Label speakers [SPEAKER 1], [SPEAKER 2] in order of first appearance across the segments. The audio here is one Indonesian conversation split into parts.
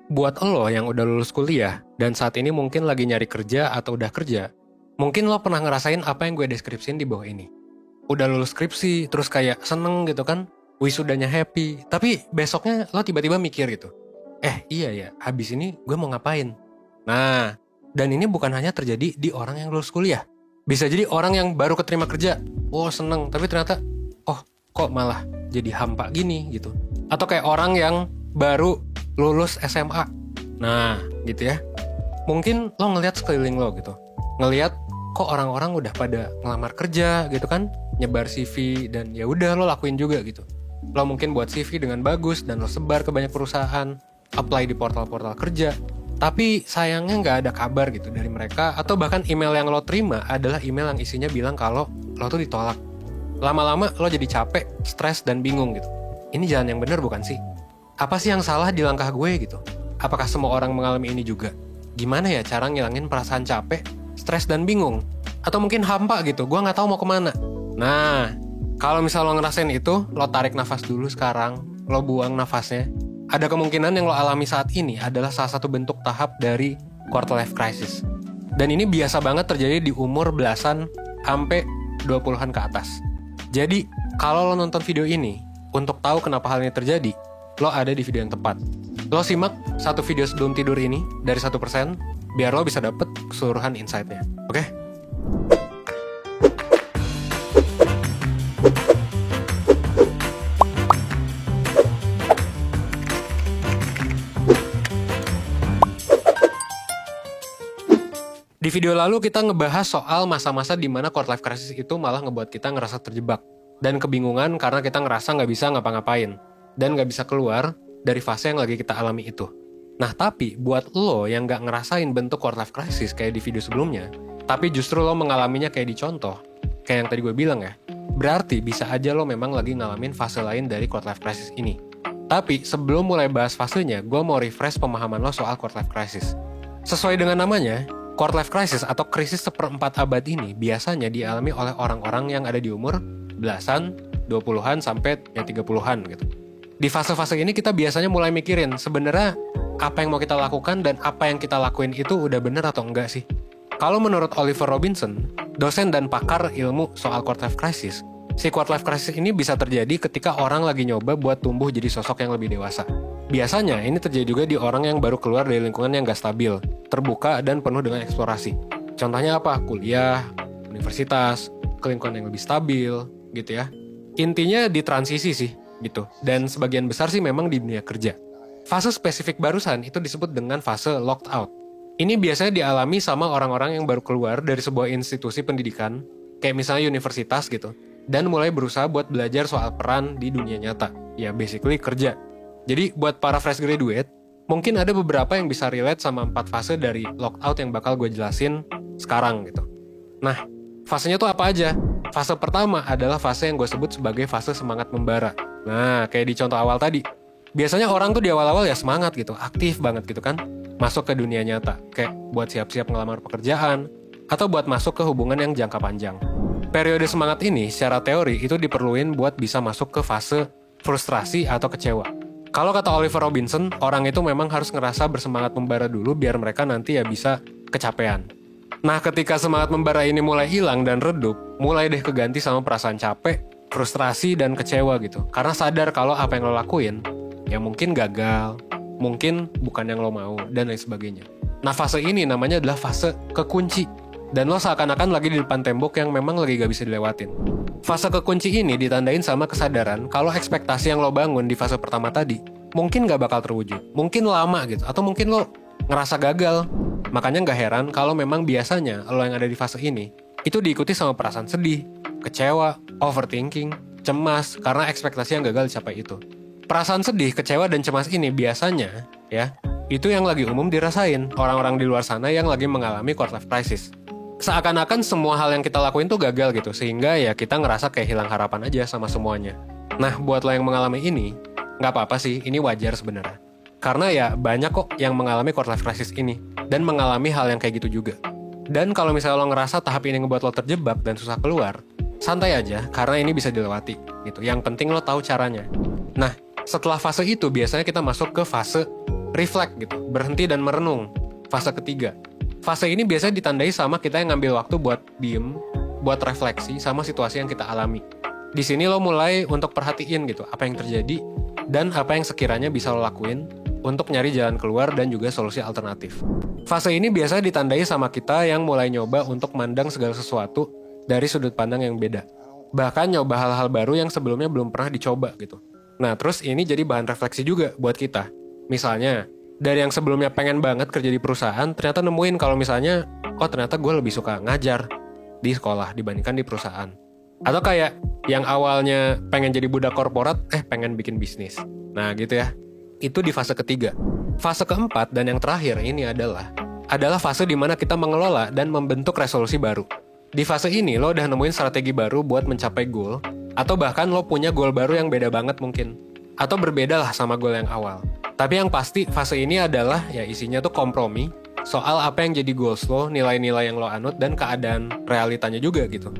[SPEAKER 1] Buat lo yang udah lulus kuliah, dan saat ini mungkin lagi nyari kerja atau udah kerja, mungkin lo pernah ngerasain apa yang gue deskripsiin di bawah ini. Udah lulus skripsi, terus kayak seneng gitu kan, wisudanya happy, tapi besoknya lo tiba-tiba mikir gitu, iya ya, habis ini gue mau ngapain? Nah, dan ini bukan hanya terjadi di orang yang lulus kuliah. Bisa jadi orang yang baru keterima kerja, seneng, tapi ternyata, kok malah jadi hampa gini gitu. Atau kayak orang yang baru lulus SMA. Nah, gitu ya. Mungkin lo ngelihat sekeliling lo gitu. Ngelihat kok orang-orang udah pada ngelamar kerja gitu kan, nyebar CV dan ya udah lo lakuin juga gitu. Lo mungkin buat CV dengan bagus dan lo sebar ke banyak perusahaan, apply di portal-portal kerja. Tapi sayangnya nggak ada kabar gitu dari mereka, atau bahkan email yang lo terima adalah email yang isinya bilang kalau lo tuh ditolak. Lama-lama lo jadi capek, stres dan bingung gitu. Ini jalan yang benar bukan sih? Apa sih yang salah di langkah gue gitu? Apakah semua orang mengalami ini juga? Gimana ya cara ngilangin perasaan capek, stres dan bingung? Atau mungkin hampa gitu, gue gak tahu mau kemana. Nah, kalau misal lo ngerasain itu, lo tarik nafas dulu sekarang, lo buang nafasnya. Ada kemungkinan yang lo alami saat ini adalah salah satu bentuk tahap dari quarter life crisis. Dan ini biasa banget terjadi di umur belasan sampai 20-an ke atas. Jadi, kalau lo nonton video ini, untuk tahu kenapa hal ini terjadi, lo ada di video yang tepat. Lo simak satu video sebelum tidur ini dari 1%, biar lo bisa dapet keseluruhan insight-nya. Oke? Di video lalu kita ngebahas soal masa-masa di mana quarter life crisis itu malah ngebuat kita ngerasa terjebak dan kebingungan karena kita ngerasa nggak bisa ngapa-ngapain dan nggak bisa keluar dari fase yang lagi kita alami itu. Nah, tapi buat lo yang nggak ngerasain bentuk quarter life crisis kayak di video sebelumnya, tapi justru lo mengalaminya kayak di contoh, kayak yang tadi gue bilang ya, berarti bisa aja lo memang lagi ngalamin fase lain dari quarter life crisis ini. Tapi sebelum mulai bahas fasenya, gue mau refresh pemahaman lo soal quarter life crisis. Sesuai dengan namanya, quarter life crisis atau krisis seperempat abad ini biasanya dialami oleh orang-orang yang ada di umur belasan, 20-an sampai 30-an gitu. Di fase-fase ini kita biasanya mulai mikirin sebenarnya apa yang mau kita lakukan dan apa yang kita lakuin itu udah bener atau enggak sih. Kalau menurut Oliver Robinson, dosen dan pakar ilmu soal quarter life crisis, si quarter life crisis ini bisa terjadi ketika orang lagi nyoba buat tumbuh jadi sosok yang lebih dewasa. Biasanya ini terjadi juga di orang yang baru keluar dari lingkungan yang gak stabil, terbuka dan penuh dengan eksplorasi. Contohnya apa? Kuliah, universitas, ke lingkungan yang lebih stabil, gitu ya. Intinya di transisi sih, gitu. Dan sebagian besar sih memang di dunia kerja. Fase spesifik barusan itu disebut dengan fase locked out. Ini biasanya dialami sama orang-orang yang baru keluar dari sebuah institusi pendidikan, kayak misalnya universitas gitu, dan mulai berusaha buat belajar soal peran di dunia nyata. Ya basically kerja. Jadi buat para fresh graduate, mungkin ada beberapa yang bisa relate sama 4 fase dari locked out yang bakal gue jelasin sekarang gitu. Nah, fasenya tuh apa aja? Fase pertama adalah fase yang gue sebut sebagai fase semangat membara. Nah, kayak di contoh awal tadi. Biasanya orang tuh di awal-awal ya semangat gitu, aktif banget gitu kan. Masuk ke dunia nyata, kayak buat siap-siap ngelamar pekerjaan, atau buat masuk ke hubungan yang jangka panjang. Periode semangat ini secara teori itu diperluin buat bisa masuk ke fase frustrasi atau kecewa. Kalau kata Oliver Robinson, orang itu memang harus ngerasa bersemangat membara dulu biar mereka nanti ya bisa kecapean. Nah, ketika semangat membara ini mulai hilang dan redup, mulai deh keganti sama perasaan capek, frustrasi, dan kecewa gitu. Karena sadar kalau apa yang lo lakuin, ya mungkin gagal, mungkin bukan yang lo mau, dan lain sebagainya. Nah, fase ini namanya adalah fase kekunci. Dan lo seakan-akan lagi di depan tembok yang memang lagi gak bisa dilewatin. Fase kekunci ini ditandain sama kesadaran kalau ekspektasi yang lo bangun di fase pertama tadi mungkin gak bakal terwujud, mungkin lama gitu, atau mungkin lo ngerasa gagal. Makanya gak heran kalau memang biasanya lo yang ada di fase ini itu diikuti sama perasaan sedih, kecewa, overthinking, cemas karena ekspektasi yang gagal dicapai itu. Perasaan sedih, kecewa, dan cemas ini biasanya ya itu yang lagi umum dirasain orang-orang di luar sana yang lagi mengalami quarter life crisis. Seakan-akan semua hal yang kita lakuin tuh gagal gitu, sehingga ya kita ngerasa kayak hilang harapan aja sama semuanya. Nah, buat lo yang mengalami ini, nggak apa-apa sih, ini wajar sebenarnya. Karena ya banyak kok yang mengalami quarter life crisis ini, dan mengalami hal yang kayak gitu juga. Dan kalau misalnya lo ngerasa tahap ini ngebuat lo terjebak dan susah keluar, santai aja, karena ini bisa dilewati gitu. Yang penting lo tahu caranya. Nah, setelah fase itu biasanya kita masuk ke fase reflect gitu, berhenti dan merenung. Fase ketiga. Fase ini biasanya ditandai sama kita yang ngambil waktu buat diem, buat refleksi sama situasi yang kita alami. Di sini lo mulai untuk perhatiin gitu, apa yang terjadi dan apa yang sekiranya bisa lo lakuin untuk nyari jalan keluar dan juga solusi alternatif. Fase ini biasanya ditandai sama kita yang mulai nyoba untuk mandang segala sesuatu dari sudut pandang yang beda. Bahkan nyoba hal-hal baru yang sebelumnya belum pernah dicoba gitu. Nah, terus ini jadi bahan refleksi juga buat kita. Misalnya, dari yang sebelumnya pengen banget kerja di perusahaan, ternyata nemuin kalau misalnya, oh ternyata gue lebih suka ngajar di sekolah dibandingkan di perusahaan. Atau kayak yang awalnya pengen jadi budak korporat, pengen bikin bisnis. Nah gitu ya. Itu di fase ketiga. Fase keempat dan yang terakhir ini adalah fase di mana kita mengelola dan membentuk resolusi baru. Di fase ini lo udah nemuin strategi baru buat mencapai goal, atau bahkan lo punya goal baru yang beda banget mungkin. Atau berbeda lah sama goal yang awal. Tapi yang pasti fase ini adalah ya isinya tuh kompromi soal apa yang jadi goals lo, nilai-nilai yang lo anut, dan keadaan realitanya juga gitu.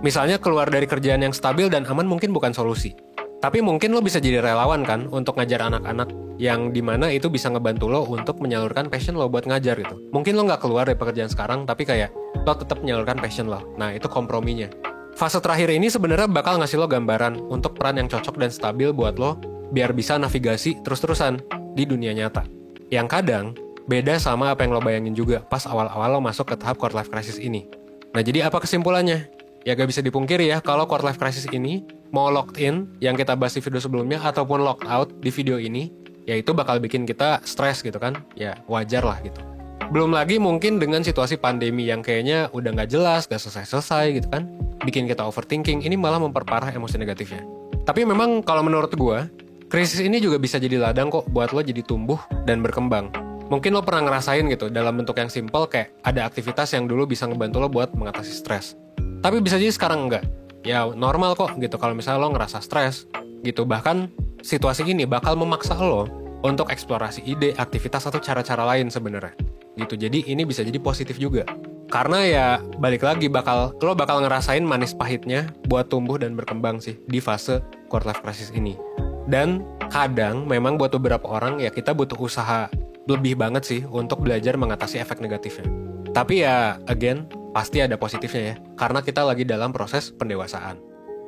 [SPEAKER 1] Misalnya keluar dari kerjaan yang stabil dan aman mungkin bukan solusi. Tapi mungkin lo bisa jadi relawan kan untuk ngajar anak-anak yang dimana itu bisa ngebantu lo untuk menyalurkan passion lo buat ngajar gitu. Mungkin lo nggak keluar dari pekerjaan sekarang tapi kayak lo tetap menyalurkan passion lo. Nah itu komprominya. Fase terakhir ini sebenarnya bakal ngasih lo gambaran untuk peran yang cocok dan stabil buat lo biar bisa navigasi terus-terusan di dunia nyata. Yang kadang beda sama apa yang lo bayangin juga pas awal-awal lo masuk ke tahap quarter life crisis ini. Nah jadi apa kesimpulannya? Ya gak bisa dipungkiri ya kalau quarter life crisis ini mau locked in yang kita bahas di video sebelumnya ataupun locked out di video ini, ya itu bakal bikin kita stres gitu kan. Ya wajar lah gitu. Belum lagi mungkin dengan situasi pandemi yang kayaknya udah gak jelas, gak selesai-selesai gitu kan, bikin kita overthinking, ini malah memperparah emosi negatifnya. Tapi memang kalau menurut gue, krisis ini juga bisa jadi ladang kok buat lo jadi tumbuh dan berkembang. Mungkin lo pernah ngerasain gitu dalam bentuk yang simple kayak ada aktivitas yang dulu bisa ngebantu lo buat mengatasi stres. Tapi bisa jadi sekarang enggak. Ya normal kok gitu kalau misalnya lo ngerasa stres gitu. Bahkan situasi ini bakal memaksa lo untuk eksplorasi ide, aktivitas atau cara-cara lain sebenarnya. Gitu. Jadi ini bisa jadi positif juga. Karena ya balik lagi lo bakal ngerasain manis pahitnya buat tumbuh dan berkembang sih di fase quarter life crisis ini. Dan kadang memang buat beberapa orang ya kita butuh usaha lebih banget sih untuk belajar mengatasi efek negatifnya. Tapi ya again pasti ada positifnya ya, karena kita lagi dalam proses pendewasaan.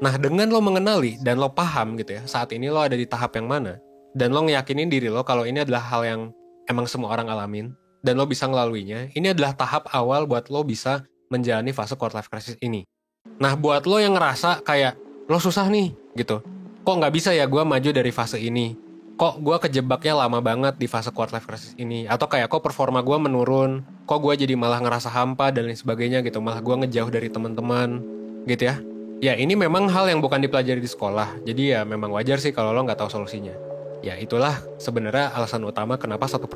[SPEAKER 1] Nah, dengan lo mengenali dan lo paham gitu ya, saat ini lo ada di tahap yang mana, dan lo ngeyakinin diri lo kalau ini adalah hal yang emang semua orang alamin, dan lo bisa ngelaluinya, ini adalah tahap awal buat lo bisa menjalani fase quarter life crisis ini. Nah, buat lo yang ngerasa kayak, lo susah nih, gitu. Kok nggak bisa ya gue maju dari fase ini? Kok gue kejebaknya lama banget di fase quarter life crisis ini? Atau kayak kok performa gue menurun? Kok gue jadi malah ngerasa hampa dan lain sebagainya gitu? Malah gue ngejauh dari teman-teman gitu ya? Ya ini memang hal yang bukan dipelajari di sekolah. Jadi ya memang wajar sih kalau lo nggak tahu solusinya. Ya itulah sebenarnya alasan utama kenapa 1%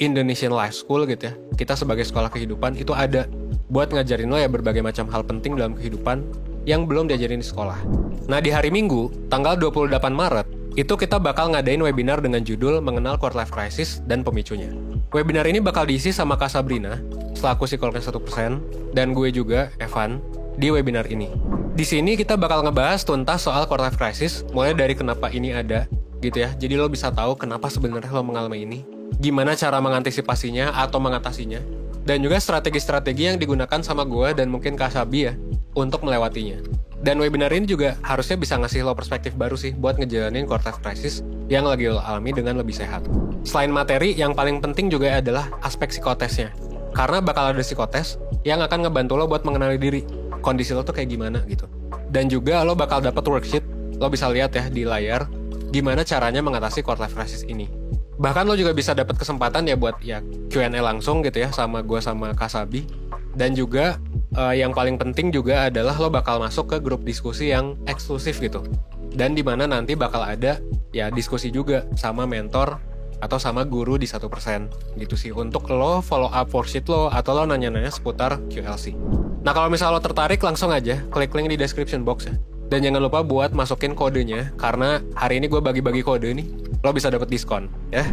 [SPEAKER 1] Indonesian Life School gitu ya. Kita sebagai sekolah kehidupan itu ada buat ngajarin lo ya berbagai macam hal penting dalam kehidupan yang belum diajarin di sekolah. Nah di hari Minggu, tanggal 28 Maret, itu kita bakal ngadain webinar dengan judul Mengenal Quarter Life Crisis dan Pemicunya. Webinar ini bakal diisi sama Kak Sabrina, selaku psikolognya 1%, dan gue juga, Evan, di webinar ini. Di sini kita bakal ngebahas tuntas soal Quarter Life Crisis, mulai dari kenapa ini ada, gitu ya. Jadi lo bisa tahu kenapa sebenarnya lo mengalami ini, gimana cara mengantisipasinya atau mengatasinya, dan juga strategi-strategi yang digunakan sama gue dan mungkin Kak Sabi ya, untuk melewatinya. Dan webinar ini juga harusnya bisa ngasih lo perspektif baru sih buat ngejalanin quarter life crisis yang lagi lo alami dengan lebih sehat. Selain materi, yang paling penting juga adalah aspek psikotesnya. Karena bakal ada psikotes yang akan ngebantu lo buat mengenali diri, kondisi lo tuh kayak gimana gitu. Dan juga lo bakal dapet worksheet, lo bisa lihat ya di layar, gimana caranya mengatasi quarter life crisis ini. Bahkan lo juga bisa dapat kesempatan ya buat ya Q&A langsung gitu ya sama gue sama Kak Sabi. Dan juga yang paling penting juga adalah lo bakal masuk ke grup diskusi yang eksklusif gitu. Dan dimana nanti bakal ada ya diskusi juga sama mentor atau sama guru di 1% gitu sih. Untuk lo follow up worksheet lo atau lo nanya-nanya seputar QLC. Nah kalau misalnya lo tertarik langsung aja klik link di description box ya. Dan jangan lupa buat masukin kodenya karena hari ini gue bagi-bagi kode nih. Lo bisa dapat diskon ya.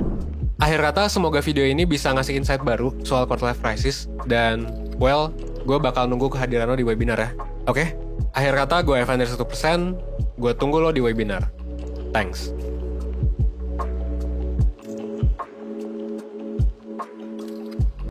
[SPEAKER 1] Akhir kata semoga video ini bisa ngasih insight baru soal quarter life crisis. Dan well, gue bakal nunggu kehadiran lo di webinar ya. Oke? Akhir kata gue Evan dari 1%, gue tunggu lo di webinar. Thanks.